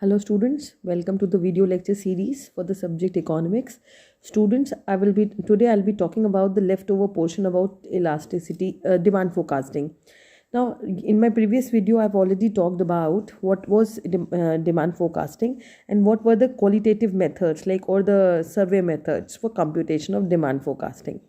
Hello students, welcome to the video lecture series for the subject economics. Students, I'll be talking about the leftover portion about elasticity, demand forecasting. Now, in my previous video, I've already talked about what was demand forecasting and what were the qualitative methods or the survey methods for computation of demand forecasting.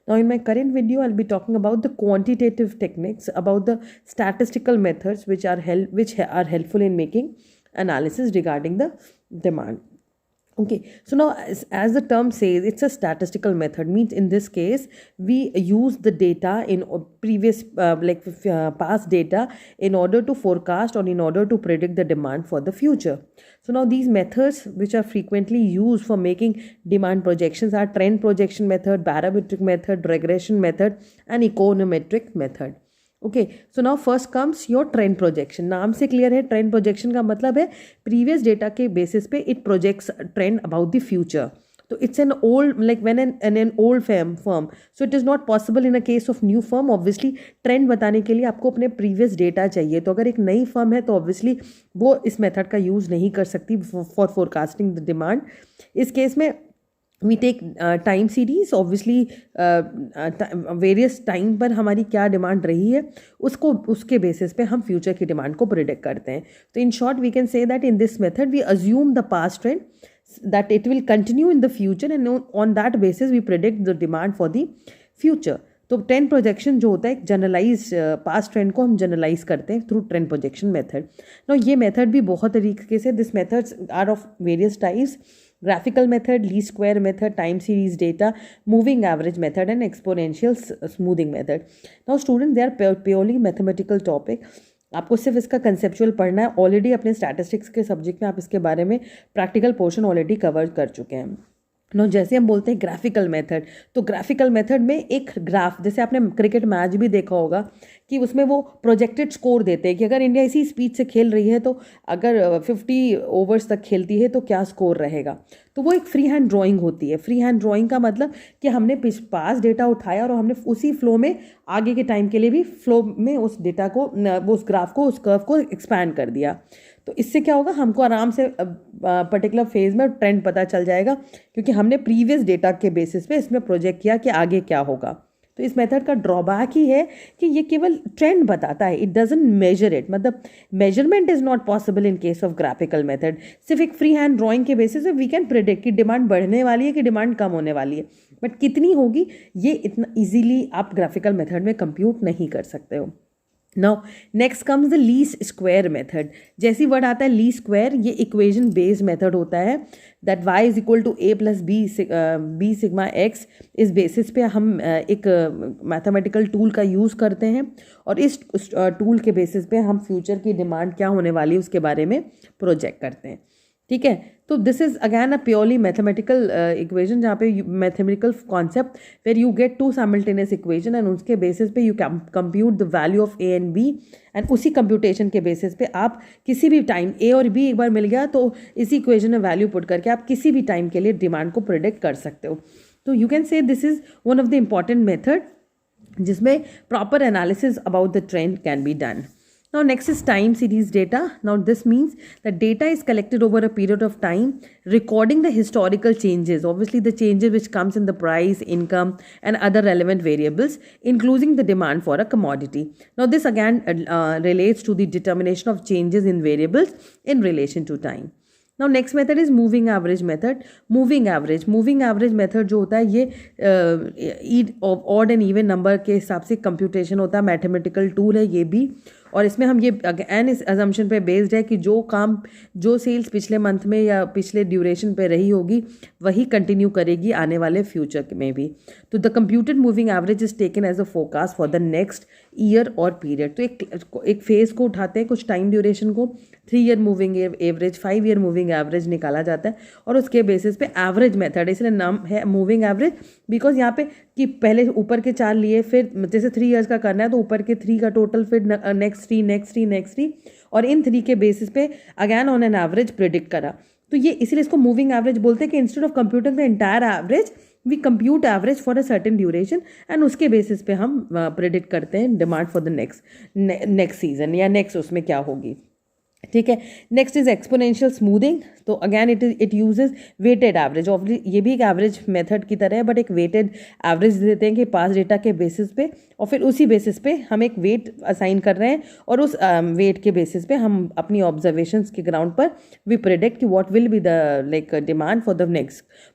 Now, in my current video, I'll be talking about the quantitative techniques, about the statistical methods which are helpful in making analysis regarding the demand. Okay, so now as the term says, it's a statistical method. Means in this case we use the data in previous past data in order to forecast or in order to predict the demand for the future. So now these methods which are frequently used for making demand projections are trend projection method, barometric method, regression method and econometric method. Okay so now first comes your trend projection. नाम से clear है, trend projection का मतलब है previous data के basis पे it projects trend about the future. तो it's an old when an old firm so it is not possible in a case of new firm. Obviously trend बताने के लिए आपको अपने प्रीवियस डेटा चाहिए. तो अगर एक नई फर्म है तो ऑब्वियसली वो इस मेथड का यूज़ नहीं कर सकती फॉर फोरकास्टिंग द डिमांड. इस केस में we take time series. Obviously various time पर हमारी क्या डिमांड रही है उसके बेसिस पे हम फ्यूचर की डिमांड को प्रिडिक्ट करते हैं. तो in short we can say that in this method we assume the past trend that it will continue in the future and on that basis we predict the demand for the future. तो trend projection जो होता है generalise past trend को हम generalise करते हैं through trend projection method. ना ये मेथड भी बहुत तरीके से this methods are of various types. Graphical method, least square method, time series data, moving average method and exponential smoothing method. Now student they are purely mathematical topic. आपको सिर्फ इसका conceptual पढ़ना है. ऑलरेडी अपने स्टैटिस्टिक्स के subject में आप इसके बारे में प्रैक्टिकल पोर्शन ऑलरेडी कवर कर चुके हैं. नो जैसे हम बोलते हैं ग्राफिकल मेथड, तो ग्राफिकल मेथड में एक ग्राफ, जैसे आपने क्रिकेट मैच भी देखा होगा कि उसमें वो प्रोजेक्टेड स्कोर देते हैं कि अगर इंडिया इसी स्पीड से खेल रही है तो अगर 50 ओवर्स तक खेलती है तो क्या स्कोर रहेगा. तो वो एक फ्री हैंड ड्राइंग होती है. फ्री हैंड ड्राइंग का मतलब कि हमने पास डेटा उठाया और हमने उसी फ्लो में आगे के टाइम के लिए भी फ्लो में उस डेटा को, उस ग्राफ को, उस कर्व को एक्सपैंड कर दिया. तो इससे क्या होगा, हमको आराम से पर्टिकुलर फेज में ट्रेंड पता चल जाएगा क्योंकि हमने प्रीवियस डेटा के बेसिस पे इसमें प्रोजेक्ट किया कि आगे क्या होगा. तो इस मेथड का ड्रॉबैक ही है कि ये केवल ट्रेंड बताता है, इट डजंट मेजर इट. मतलब measurement is not possible in case of graphical method. सिर्फ एक फ्री हैंड ड्राइंग के बेसिस पे वी कैन प्रिडिक्ट कि डिमांड बढ़ने वाली है कि डिमांड कम होने वाली है, बट कितनी होगी ये इतना ईजिली आप ग्राफिकल मेथड में कंप्यूट नहीं कर सकते हो. Now next comes the least square method. जैसी वर्ड आता है लीस्ट स्क्वायर, ये इक्वेशन बेस्ड मेथड होता है that y is equal to a plus B sigma x. इस बेसिस पे हम एक मैथमेटिकल टूल का यूज़ करते हैं और इस टूल के बेसिस पे हम फ्यूचर की डिमांड क्या होने वाली है उसके बारे में प्रोजेक्ट करते हैं. ठीक है, तो this is again a purely mathematical equation जहाँ पे mathematical concept where you get to simultaneous equation and उसके बेसिस पे you compute the value of A and B and उसी कंप्यूटेशन के बेसिस पे आप किसी भी टाइम ए और बी एक बार मिल गया तो इसी इक्वेशन में वैल्यू पुट करके आप किसी भी टाइम के लिए डिमांड को प्रिडिक्ट कर सकते हो. तो you can say this is one of the important method जिसमें proper analysis about the trend can be done. Now next is time series data. Now this means that data is collected over a period of time, recording the historical changes, obviously the changes which comes in the price, income and other relevant variables, including the demand for a commodity. Now this again relates to the determination of changes in variables in relation to time. Now next method is moving average method. Moving average method जो होता है ये odd and even number के हिसाब से computation होता है. Mathematical tool है ये भी, और इसमें हम ये अगेन इस अजम्पशन पे बेस्ड है कि जो सेल्स पिछले मंथ में या पिछले ड्यूरेशन पे रही होगी वही कंटिन्यू करेगी आने वाले फ्यूचर में भी. तो the computed moving average is taken as a forecast for the next year और पीरियड. तो एक फेज को उठाते हैं, कुछ टाइम ड्यूरेशन को, 3 year moving average, 5 year moving average निकाला जाता है और उसके बेसिस पे एवरेज मेथड, इसलिए नाम है मूविंग एवरेज बिकॉज यहाँ पे कि पहले ऊपर के 4 लिए, फिर जैसे 3 ईयर्स का करना है तो ऊपर के 3 का टोटल, फिर नेक्स्ट 3 और इन 3 के बेसिस पे again on an average predict करा. तो ये इसीलिए इसको मूविंग एवरेज बोलते हैं कि instead of computing the entire average we compute average for a certain duration and उसके बेसिस पे हम प्रिडिक्ट करते हैं demand for the next season या नेक्स्ट उसमें क्या होगी. ठीक है। Next is exponential smoothing. तो again it uses weighted average. Obviously ये भी एक एवरेज मेथड की तरह है, बट एक वेटेड एवरेज देते हैं कि पास डेटा के बेसिस पे, और फिर उसी बेसिस पे हम एक वेट असाइन कर रहे हैं, और उस वेट के बेसिस पे हम अपनी ऑब्जर्वेशंस के ग्राउंड पर वी प्रेडिक्ट कि what will be the like demand for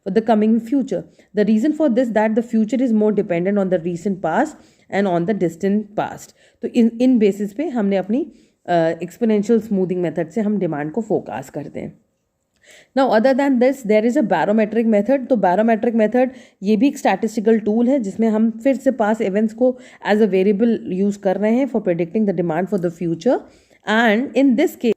the coming future. The reason for this that the future is more dependent on the recent past and on the distant past. तो इन basis पे हमने अपनी exponential smoothing method से हम demand को forecast करते हैं। Now other than this there is a barometric method. तो बैरोमेट्रिक मेथड ये भी एक स्टैटिस्टिकल टूल है जिसमें हम फिर से पास इवेंट्स को एज अ वेरिएबल यूज कर रहे हैं for predicting the demand for the future. And in this case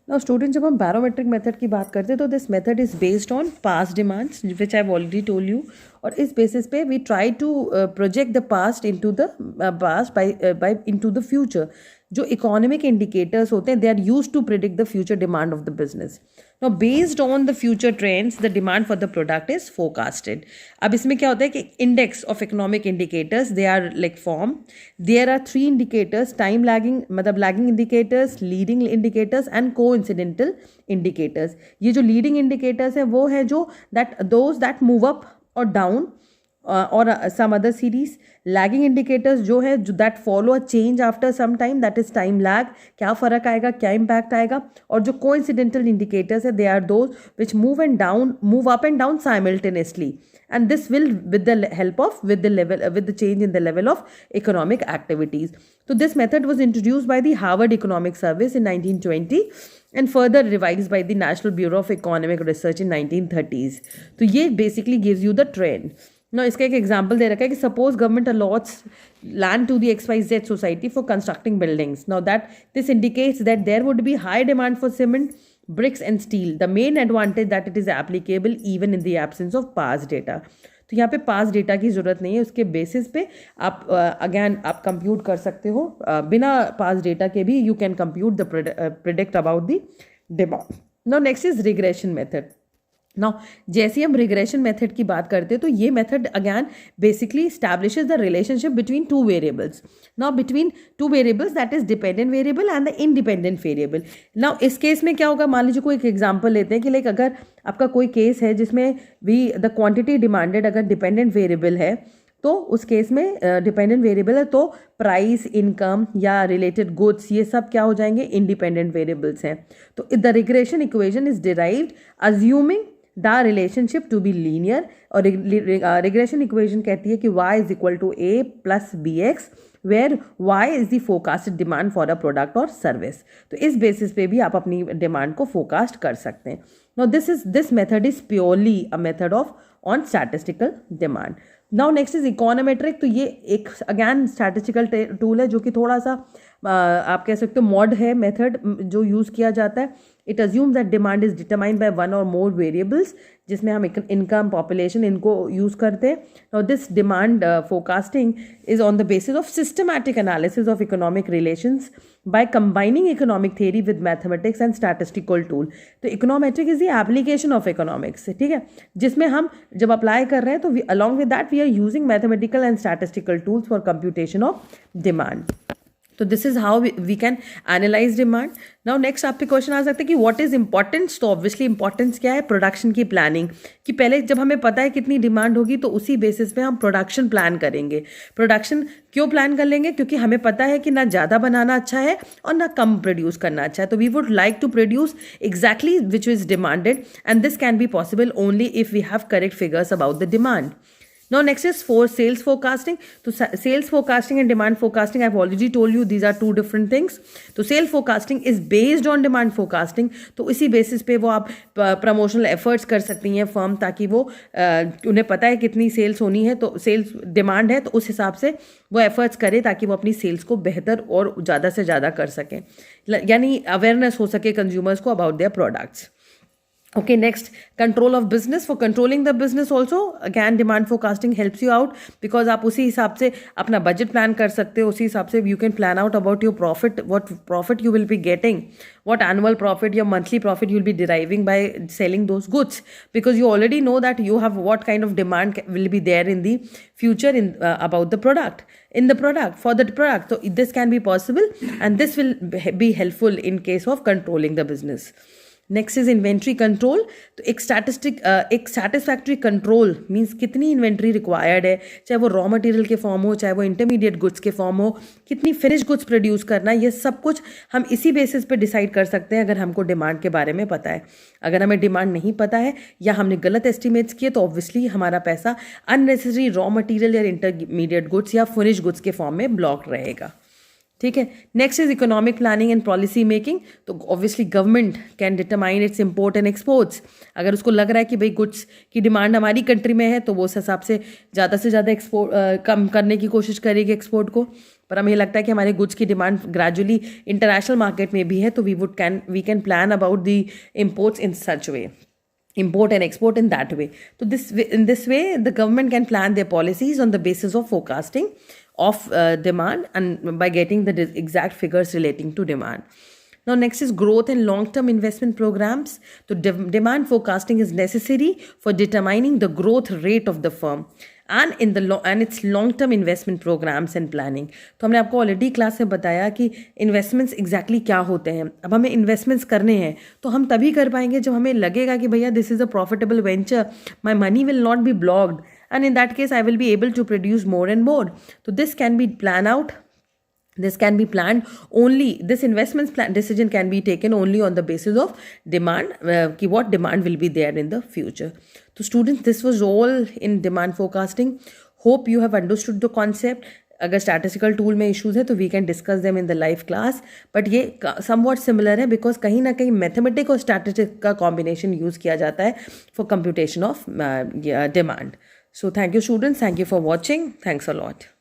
now student, जब हम बैरोमेट्रिक मेथड की बात करते हैं तो this method is based on past demands which I have already told you, और इस बेसिस पे we try to project the past into the past by into the future. जो इकोनॉमिक इंडिकेटर्स होते हैं they are used to predict the future demand of the business. Now based on the future trends the demand for the product is forecasted. अब इसमें क्या होता है कि index of economic indicators they are like form. There are 3 indicators, time lagging मतलब lagging indicators, leading indicators and coincidental indicators. ये जो leading indicators है वो है जो दैट मूव अप और down or some other series. Lagging indicators जो है जो that follow a change after some time, that is time lag, क्या फ़र्क आएगा, क्या impact आएगा। और जो coincidental indicators है they are those which move up and down simultaneously, and this will with the help of with the change in the level of economic activities. So this method was introduced by the Harvard Economic Service in 1920 and further revised by the National Bureau of Economic Research in 1930s. तो ये basically gives you the trend. Now इसका एक example दे रखा है कि suppose government allots land to the XYZ society for constructing buildings. Now that this indicates that there would be high demand for cement, bricks and steel. The main advantage that it is applicable even in the absence of past data. तो यहाँ पे पास data की ज़रूरत नहीं है, उसके basis पे आप अगैन आप कंप्यूट कर सकते हो। बिना पास डेटा के भी you can compute the predict about the demand. Now next is regression method. Now जैसे हम रिग्रेशन मेथड की बात करते हैं तो ये method again basically establishes the relationship between 2 variables. Now between 2 variables that is dependent variable and the independent variable. Now इस case में क्या होगा, मान लीजिए कोई एक एग्जांपल लेते हैं कि लाइक अगर आपका कोई केस है जिसमें भी द क्वांटिटी डिमांडेड अगर डिपेंडेंट वेरिएबल है, तो उस केस में डिपेंडेंट वेरिएबल है तो प्राइस, इनकम या रिलेटेड गुड्स ये सब क्या हो जाएंगे, इंडिपेंडेंट वेरिएबल्स हैं। तो the regression equation is derived assuming the relationship to be linear. और रिग्रेशन इक्वेशन कहती है कि y is equal to a plus bx where y is the forecasted demand for a product और service. तो इस basis पे भी आप अपनी डिमांड को फोरकास्ट कर सकते हैं। Now this method is purely a method of on statistical demand. Now next is econometric. तो ये एक अगैन स्टैटिस्टिकल टूल है जो कि थोड़ा सा आप कह सकते हो मॉड है मेथड जो यूज़ किया जाता है। It assumes that demand is determined by 1 और मोर वेरिएबल्स, जिसमें हम इनकम, पॉपुलेशन इनको यूज़ करते हैं। Now this demand forecasting is on the basis of systematic analysis of economic relations by combining economic theory with mathematics and statistical tool. तो econometric is the application of economics, ठीक है, जिसमें हम जब apply कर रहे हैं तो along with that we are using mathematical and statistical tools for computation of demand. तो this is how we can analyse demand. Now next आप पे क्वेश्चन आ सकता है कि व्हाट इज इंपॉर्टेंस। तो ऑब्वियसली इंपॉर्टेंस क्या है, प्रोडक्शन की प्लानिंग, कि पहले जब हमें पता है कितनी डिमांड होगी तो उसी बेसिस पे हम प्रोडक्शन प्लान करेंगे। प्रोडक्शन क्यों प्लान कर लेंगे, क्योंकि हमें पता है कि ना ज़्यादा बनाना अच्छा है और ना कम प्रोड्यूस करना अच्छा है। तो we would like to produce exactly which is demanded and this can be possible only if we have correct figures about the demand. Now next is for sales forecasting. तो sales forecasting and demand forecasting I've already told you these are 2 different things. तो sales forecasting is based on demand forecasting. तो इसी basis पे वो आप promotional efforts कर सकती हैं फर्म, ताकि वो उन्हें पता है कितनी सेल्स होनी है, तो सेल्स डिमांड है तो उस हिसाब से वो एफर्ट्स करें ताकि वो अपनी सेल्स को बेहतर और ज़्यादा से ज़्यादा कर सकें, यानी अवेयरनेस हो सके कंज्यूमर्स को about their products. Okay, next, control of business. For controlling the business also, again, demand forecasting helps you out, because आप उसी हिसाब से अपना budget plan कर सकते हो, उसी हिसाब से you can plan out about your profit, what profit you will be getting, what annual profit या monthly profit you will be deriving by selling those goods, because you already know that you have what kind of demand will be there in the future in about the product, in the product, for the product. So this can be possible, and this will be helpful in case of controlling the business. Next is inventory control. तो एक satisfactory control means कितनी inventory required है, चाहे वो raw material के form हो, चाहे वो इंटरमीडिएट गुड्स के फॉर्म हो, कितनी फिनिश गुड्स प्रोड्यूस करना है, ये सब कुछ हम इसी बेसिस पे डिसाइड कर सकते हैं अगर हमको डिमांड के बारे में पता है. अगर हमें डिमांड नहीं पता है या हमने गलत एस्टिमेट्स किए तो ऑब्वियसली हमारा पैसा अननेसेसरी रॉ मटेरियल या इंटरमीडिएट गुड्स या फिनिश गुड्स के फॉर्म में ब्लॉक रहेगा. ठीक है. Next is economic planning and policy making. तो obviously government can determine its import and exports. अगर उसको लग रहा है कि भाई गुड्स की डिमांड हमारी कंट्री में है तो वो उस हिसाब से ज़्यादा एक्सपोर्ट कम करने की कोशिश करेगी एक्सपोर्ट को. पर हमें लगता है कि हमारे गुड्स की डिमांड ग्रेजुअली इंटरनेशनल मार्केट में भी है, तो we can plan about the imports in such way, import and export in that way. So in this way the government can plan their policies on the basis of forecasting of demand and by getting the exact figures relating to demand. Now next is growth and long-term investment programs. So demand forecasting is necessary for determining the growth rate of the firm and its long-term investment programs and planning. तो हमने आपको already class में बताया कि investments exactly क्या होते हैं. अब हमें इन्वेस्टमेंट्स करने हैं तो हम तभी कर पाएंगे जब हमें लगेगा कि भैया this is a profitable venture, my money will not be blocked, and in that case I will be able to produce more and more. So this can be planned out. This can be planned only. This investments plan decision can be taken only on the basis of demand, what demand will be there in the future. So students, this was all in demand forecasting. Hope you have understood the concept. अगर statistical tool में issues है तो we can discuss them in the live class. But ये somewhat similar है because कहीं ना कहीं mathematics और statistics का combination use किया जाता है for computation of demand. So thank you students. Thank you for watching. Thanks a lot.